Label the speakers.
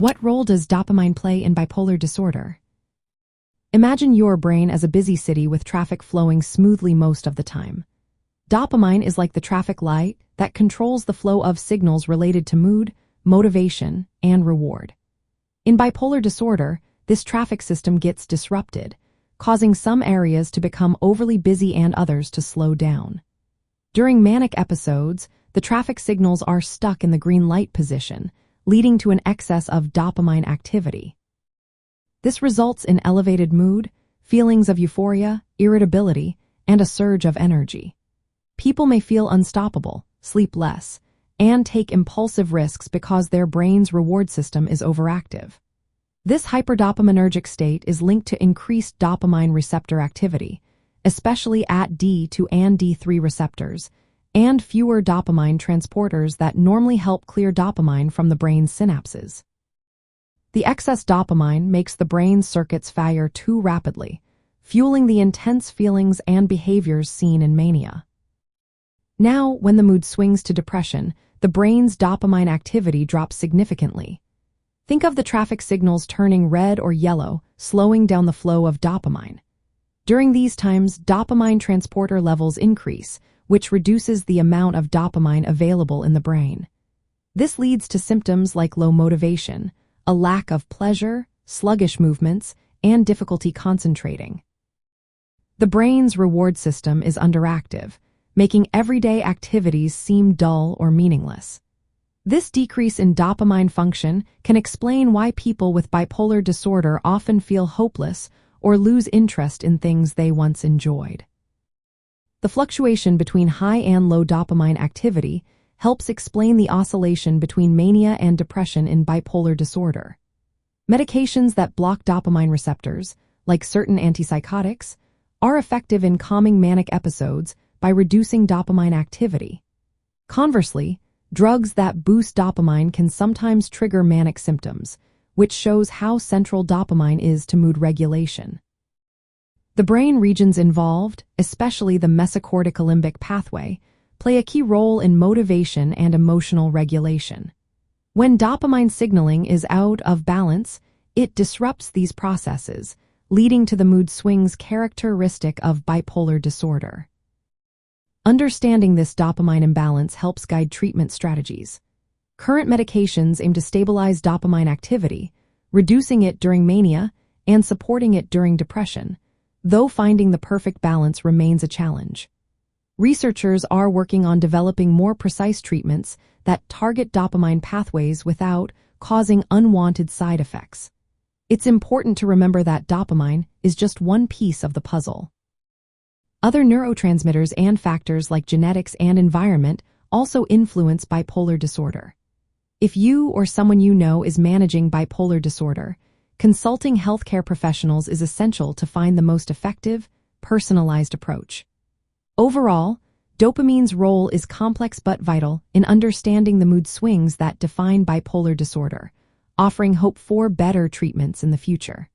Speaker 1: What role does dopamine play in bipolar disorder? Imagine your brain as a busy city with traffic flowing smoothly most of the time. Dopamine is like the traffic light that controls the flow of signals related to mood, motivation, and reward. In bipolar disorder, this traffic system gets disrupted, causing some areas to become overly busy and others to slow down. During manic episodes, the traffic signals are stuck in the green light position, leading to an excess of dopamine activity. This results in elevated mood, feelings of euphoria, irritability, and a surge of energy. People may feel unstoppable, sleep less, and take impulsive risks because their brain's reward system is overactive. This hyperdopaminergic state is linked to increased dopamine receptor activity, especially at D2 and D3 receptors, and fewer dopamine transporters that normally help clear dopamine from the brain's synapses. The excess dopamine makes the brain's circuits fire too rapidly, fueling the intense feelings and behaviors seen in mania. Now, when the mood swings to depression, the brain's dopamine activity drops significantly. Think of the traffic signals turning red or yellow, slowing down the flow of dopamine. During these times, dopamine transporter levels increase, which reduces the amount of dopamine available in the brain. This leads to symptoms like low motivation, a lack of pleasure, sluggish movements, and difficulty concentrating. The brain's reward system is underactive, making everyday activities seem dull or meaningless. This decrease in dopamine function can explain why people with bipolar disorder often feel hopeless or lose interest in things they once enjoyed. The fluctuation between high and low dopamine activity helps explain the oscillation between mania and depression in bipolar disorder. Medications that block dopamine receptors, like certain antipsychotics, are effective in calming manic episodes by reducing dopamine activity. Conversely, drugs that boost dopamine can sometimes trigger manic symptoms, which shows how central dopamine is to mood regulation. The brain regions involved, especially the mesocorticolimbic pathway, play a key role in motivation and emotional regulation. When dopamine signaling is out of balance, it disrupts these processes, leading to the mood swings characteristic of bipolar disorder. Understanding this dopamine imbalance helps guide treatment strategies. Current medications aim to stabilize dopamine activity, reducing it during mania and supporting it during depression, though finding the perfect balance remains a challenge. Researchers are working on developing more precise treatments that target dopamine pathways without causing unwanted side effects. It's important to remember that dopamine is just one piece of the puzzle. Other neurotransmitters and factors like genetics and environment also influence bipolar disorder. If you or someone you know is managing bipolar disorder, consulting healthcare professionals is essential to find the most effective, personalized approach. Overall, dopamine's role is complex but vital in understanding the mood swings that define bipolar disorder, offering hope for better treatments in the future.